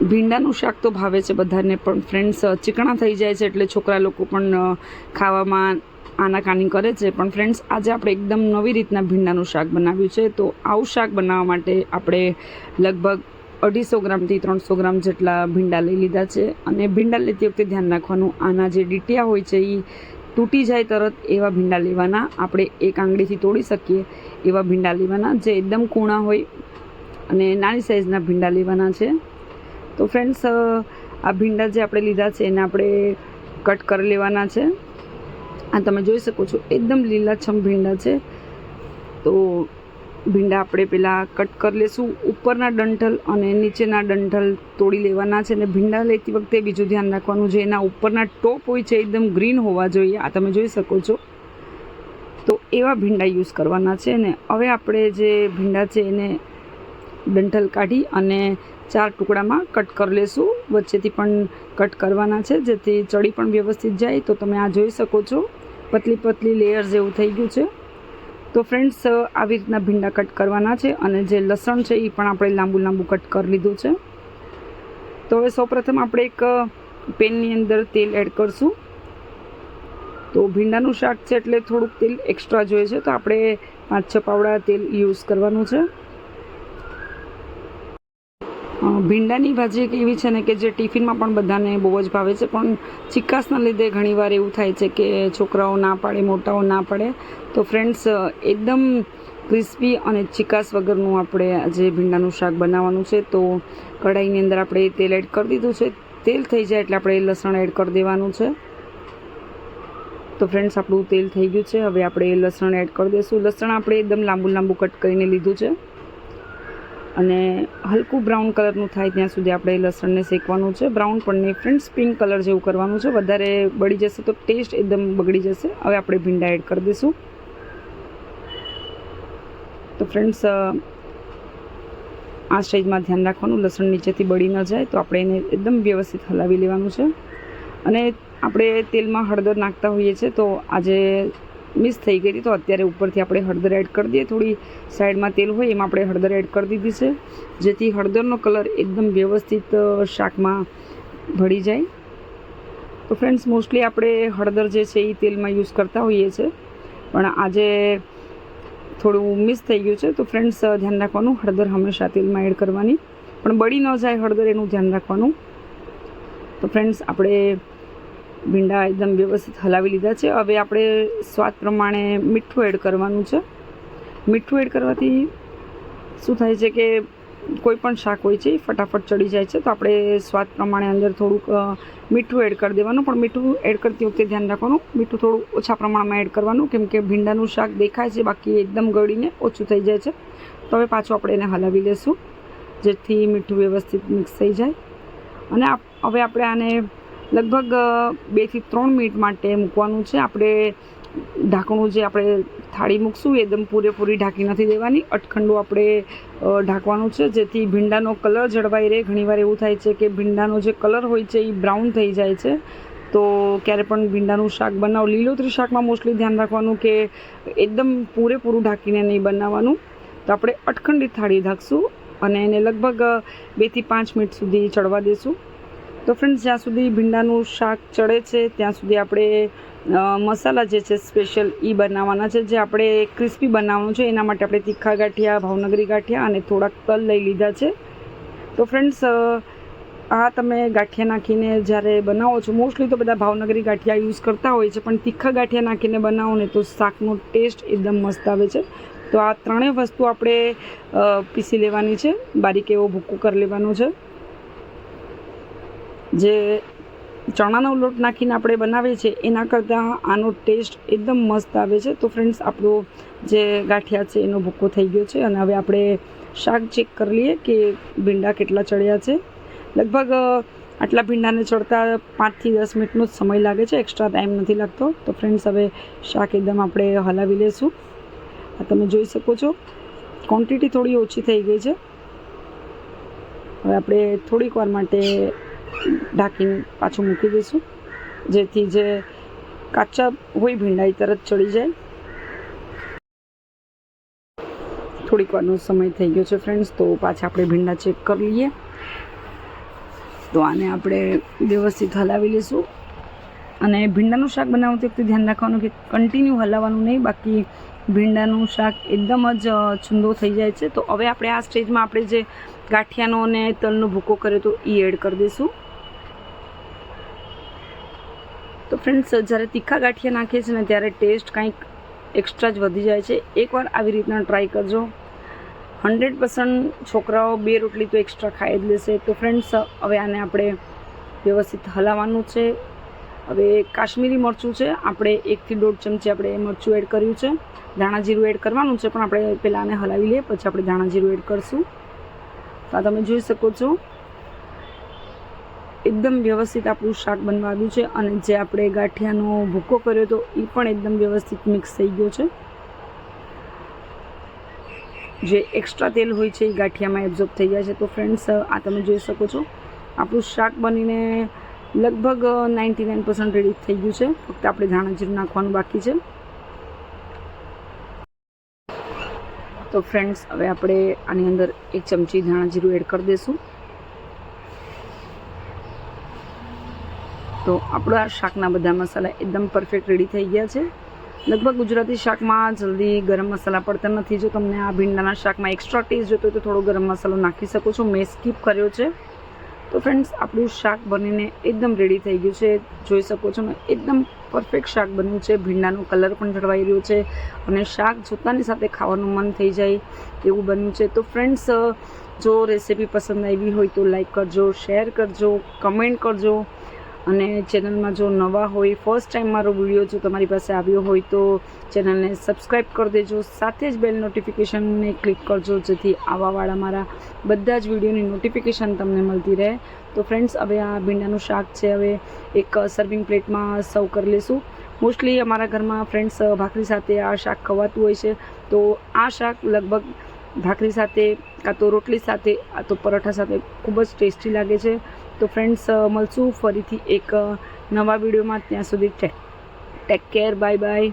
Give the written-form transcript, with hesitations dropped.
ભીંડાનું શાક તો ભાવે છે બધાને, પણ ફ્રેન્ડ્સ ચીકણા થઈ જાય છે એટલે છોકરા લોકો પણ ખાવામાં આનાકાની કરે છે. પણ ફ્રેન્ડ્સ આજે આપણે એકદમ નવી રીતના ભીંડાનું શાક બનાવ્યું છે. તો આવું શાક બનાવવા માટે આપણે લગભગ 250 ગ્રામથી 300 ગ્રામ જેટલા ભીંડા લઈ લીધા છે. અને ભીંડા લેતી વખતે ધ્યાન રાખવાનું, આના જે ડીટિયા હોય છે એ તૂટી જાય તરત એવા ભીંડા લેવાના. આપણે એક આંગળીથી તોડી શકીએ એવા ભીંડા લેવાના, જે એકદમ કૂણા હોય, અને નાની સાઇઝના ભીંડા લેવાના છે. તો ફ્રેન્ડ્સ આ ભીંડા જે આપણે લીધા છે એને આપણે કટ કરી લેવાના છે. આ તમે જોઈ શકો છો એકદમ લીલાછમ ભીંડા છે. તો ભીંડા આપણે પહેલાં કટ કરી લેશું. ઉપરના ડંઠલ અને નીચેના ડંઠલ તોડી લેવાના છે. અને ભીંડા લેતી વખતે બીજું ધ્યાન રાખવાનું છે, એના ઉપરના ટોપ હોય છે એકદમ ગ્રીન હોવા જોઈએ. આ તમે જોઈ શકો છો. તો એવા ભીંડા યુઝ કરવાના છે. ને હવે આપણે જે ભીંડા છે એને ડંઠલ કાઢી અને 4 ટુકડામાં કટ કરી લેશું. વચ્ચેથી પણ કટ કરવાના છે જેથી ચડી પણ વ્યવસ્થિત જાય. તો તમે આ જોઈ શકો છો પતલી પતલી લેયર જેવું થઈ ગયું છે. તો ફ્રેન્ડ્સ આવી રીતના ભીંડા કટ કરવાના છે. અને જે લસણ છે એ પણ આપણે લાંબુ લાંબુ કટ કરી લીધું છે. તો હવે સૌપ્રથમ આપણે એક પેનની અંદર તેલ એડ કરશું. તો ભીંડાનું શાક છે એટલે થોડુંક તેલ એક્સ્ટ્રા જોઈએ છે, તો આપણે 5-6 પાવડા તેલ યુઝ કરવાનું છે. ભીંડાની ભાજી એક એવી છે ને કે જે ટિફિનમાં પણ બધાને બહુ જ ભાવે છે, પણ ચિકાસના લીધે ઘણીવાર એવું થાય છે કે છોકરાઓ ના પાડે, મોટાઓ ના પાડે. તો ફ્રેન્ડ્સ એકદમ ક્રિસ્પી અને ચિકાસ વગરનું આપણે આજે ભીંડાનું શાક બનાવવાનું છે. તો કઢાઈની અંદર આપણે તેલ એડ કરી દીધું છે. તેલ થઈ જાય એટલે આપણે લસણ એડ કરી દેવાનું છે. તો ફ્રેન્ડ્સ આપણું તેલ થઈ ગયું છે. હવે આપણે લસણ એડ કરી દઈશું. લસણ આપણે એકદમ લાંબુ લાંબુ કટ કરીને લીધું છે. અને હલકું બ્રાઉન કલરનું થાય ત્યાં સુધી આપણે લસણને શેકવાનું છે. બ્રાઉન પણ નહીં ફ્રેન્ડ્સ, પિંક કલર જેવું કરવાનું છે. વધારે બળી જશે તો ટેસ્ટ એકદમ બગડી જશે. હવે આપણે ભીંડા એડ કરી દઈશું. તો ફ્રેન્ડ્સ આ સ્ટેજમાં ધ્યાન રાખવાનું લસણ નીચેથી બળી ન જાય. તો આપણે એને એકદમ વ્યવસ્થિત હલાવી લેવાનું છે. અને આપણે તેલમાં હળદર નાખતા હોઈએ છીએ, તો આજે મિસ થઈ ગઈ હતી, તો અત્યારે ઉપરથી આપણે હળદર એડ કરી દઈએ. થોડી સાઈડમાં તેલ હોય એમાં આપણે હળદર એડ કરી દીધી છે, જેથી હળદરનો કલર એકદમ વ્યવસ્થિત શાકમાં ભળી જાય. તો ફ્રેન્ડ્સ મોસ્ટલી આપણે હળદર જે છે એ તેલમાં યુઝ કરતા હોઈએ છીએ, પણ આજે થોડું મિસ થઈ ગયું છે. તો ફ્રેન્ડ્સ ધ્યાન રાખવાનું, હળદર હંમેશા તેલમાં એડ કરવાની, પણ બળી ન જાય હળદર એનું ધ્યાન રાખવાનું. તો ફ્રેન્ડ્સ આપણે ભીંડા એકદમ વ્યવસ્થિત હલાવી લીધા છે. હવે આપણે સ્વાદ પ્રમાણે મીઠું એડ કરવાનું છે. મીઠું એડ કરવાથી શું થાય છે કે કોઈ પણ શાક હોય છે એ ફટાફટ ચડી જાય છે. તો આપણે સ્વાદ પ્રમાણે અંદર થોડુંક મીઠું એડ કરી દેવાનું, પણ મીઠું એડ કરતી વખતે ધ્યાન રાખવાનું મીઠું થોડું ઓછા પ્રમાણમાં એડ કરવાનું, કેમ કે ભીંડાનું શાક દેખાય છે બાકી એકદમ ગળીને ઓછું થઈ જાય છે. તો હવે પાછું આપણે એને હલાવી લેશું જેથી મીઠું વ્યવસ્થિત મિક્સ થઈ જાય. અને હવે આપણે આને લગભગ 2 થી 3 મિનિટ માટે મૂકવાનું છે. આપણે ઢાંકણું જે આપણે થાળી મૂકશું એકદમ પૂરેપૂરી ઢાંકી નથી દેવાની, અટખંડું આપણે ઢાંકવાનું છે, જેથી ભીંડાનો કલર જળવાઈ રહે. ઘણીવાર એવું થાય છે કે ભીંડાનો જે કલર હોય છે એ બ્રાઉન થઈ જાય છે. તો ક્યારે પણ ભીંડાનું શાક બનાવો, લીલોતરી શાકમાં મોસ્ટલી ધ્યાન રાખવાનું કે એકદમ પૂરેપૂરું ઢાંકીને નહીં બનાવવાનું. તો આપણે અટખંડિત થાળી ઢાંકશું અને એને લગભગ 2 થી 5 મિનિટ સુધી ચડવા દઈશું. તો ફ્રેન્ડ્સ જ્યાં સુધી ભીંડાનું શાક ચડે છે ત્યાં સુધી આપણે મસાલા જે છે સ્પેશિયલ એ બનાવવાના છે, જે આપણે ક્રિસ્પી બનાવવાનું છે. એના માટે આપણે તીખા ગાંઠિયા, ભાવનગરી ગાંઠિયા અને થોડાક તલ લઈ લીધા છે. તો ફ્રેન્ડ્સ આ તમે ગાંઠિયા નાખીને જ્યારે બનાવો છો, મોસ્ટલી તો બધા ભાવનગરી ગાંઠિયા યુઝ કરતા હોય છે, પણ તીખા ગાંઠિયા નાખીને બનાવો ને તો શાકનો ટેસ્ટ એકદમ મસ્ત આવે છે. તો આ ત્રણેય વસ્તુ આપણે પીસી લેવાની છે, બારીક એવો ભૂકો કરી લેવાનો છે. જે ચણાનો લોટ નાખીને આપણે બનાવીએ છીએ એના કરતાં આનો ટેસ્ટ એકદમ મસ્ત આવે છે. તો ફ્રેન્ડ્સ આપણો જે ગાંઠિયા છે એનો ભૂકો થઈ ગયો છે. અને હવે આપણે શાક ચેક કરી લઈએ કે ભીંડા કેટલા ચડ્યા છે. લગભગ આટલા ભીંડાને ચડતા 5 થી 10 મિનિટનો જ સમય લાગે છે, એક્સ્ટ્રા ટાઈમ નથી લાગતો. તો ફ્રેન્ડ્સ હવે શાક એકદમ આપણે હલાવી લઈશું. આ તમે જોઈ શકો છો ક્વોન્ટિટી થોડી ઓછી થઈ ગઈ છે. હવે આપણે થોડીક વાર માટે ઢાંકીને પાછું મૂકી દઈશું, જેથી જે કાચા હોય ભીંડા એ તરત ચડી જાય. થોડીક વારનો સમય થઈ ગયો છે ફ્રેન્ડ્સ, તો પાછા આપણે ભીંડા ચેક કરી લઈએ. તો આને આપણે વ્યવસ્થિત હલાવી લઈશું. અને ભીંડાનું શાક બનાવતી વખતે ધ્યાન રાખવાનું કે કન્ટિન્યુ હલાવવાનું નહીં, બાકી ભીંડાનું શાક એકદમ જ છુંદો થઈ જાય છે. તો હવે આપણે આ સ્ટેજમાં આપણે જે ગાંઠિયાનો અને તલનો ભૂકો કર્યો તો એ એડ કરી દઈશું. તો ફ્રેન્ડ્સ, જ્યારે તીખા ગાંઠિયા નાખીએ છીએ ને ત્યારે ટેસ્ટ કંઈક એક્સ્ટ્રા જ વધી જાય છે. એકવાર આવી રીતના ટ્રાય કરજો. 100% છોકરાઓ 2 રોટલી તો એક્સ્ટ્રા ખાઈ જ લેશે. તો ફ્રેન્ડ્સ, હવે આને આપણે વ્યવસ્થિત હલાવવાનું છે. હવે કાશ્મીરી મરચું છે, આપણે 1 થી 1.5 ચમચી આપણે મરચું એડ કર્યું છે. ધાણા જીરું એડ કરવાનું છે, પણ આપણે પહેલાં આને હલાવી લઈએ, પછી આપણે ધાણા જીરું એડ કરીશું. તો આ તમે જોઈ શકો છો એકદમ વ્યવસ્થિત આપણું શાક બનવા આવ્યું છે. અને જે આપણે ગાંઠિયાનો ભૂકો કર્યો હતો એ પણ એકદમ વ્યવસ્થિત મિક્સ થઈ ગયો છે. જે એક્સ્ટ્રા તેલ હોય છે એ ગાંઠિયામાં એબ્ઝોર્બ થઈ જાય છે. તો ફ્રેન્ડ્સ, આ તમે જોઈ શકો છો આપણું શાક બનીને લગભગ 99% રેડી થઈ ગયું છે. ફક્ત આપણે ધાણા જીરું નાખવાનું બાકી છે. તો ફ્રેન્ડ્સ, હવે આપણે આની અંદર 1 ચમચી ધાણા જીરું એડ કરી દઈશું. તો આપણા શાકના બધા મસાલા એકદમ પરફેક્ટ રેડી થઈ ગયા છે. લગભગ ગુજરાતી શાકમાં જલ્દી ગરમ મસાલા પડતા નથી. જો તમને આ ભીંડાના શાકમાં એક્સ્ટ્રા ટેસ્ટ જોતો હોય તો થોડો ગરમ મસાલો નાખી શકો છો. મેં સ્કીપ કર્યો છે. તો ફ્રેન્ડ્સ, આપણું શાક બનીને એકદમ રેડી થઈ ગયું છે. જોઈ શકો છો ને, એકદમ પરફેક્ટ શાક બન્યું છે. ભીંડાનો કલર પણ જળવાઈ રહ્યો છે અને શાક જોતાની સાથે ખાવાનું મન થઈ જાય એવું બન્યું છે. તો ફ્રેન્ડ્સ, જો રેસીપી પસંદ આવી હોય તો લાઈક કરજો, શેર કરજો, કમેન્ટ કરજો. અને ચેનલમાં જો નવા હોય, ફર્સ્ટ ટાઈમ મારો વિડીયો જો તમારી પાસે આવ્યો હોય તો ચેનલને સબસ્ક્રાઈબ કરી દેજો. સાથે જ બેલ નોટિફિકેશનને ક્લિક કરજો, જેથી આવાવાળા મારા બધા જ વિડીયોની નોટિફિકેશન તમને મળતી રહે. તો ફ્રેન્ડ્સ, હવે આ ભીંડાનું શાક છે હવે એક સર્વિંગ પ્લેટમાં સર્વ કરી લઈશું. મોસ્ટલી અમારા ઘરમાં ફ્રેન્ડ્સ ભાખરી સાથે આ શાક ખવાતું હોય છે. તો આ શાક લગભગ ભાખરી સાથે કાં તો રોટલી સાથે, આ તો પરોઠા સાથે ખૂબ જ ટેસ્ટી લાગે છે. તો ફ્રેન્ડ્સ, મળશું ફરીથી એક નવા વિડીયોમાં. ત્યાં સુધી ટેક કેર, બાય બાય.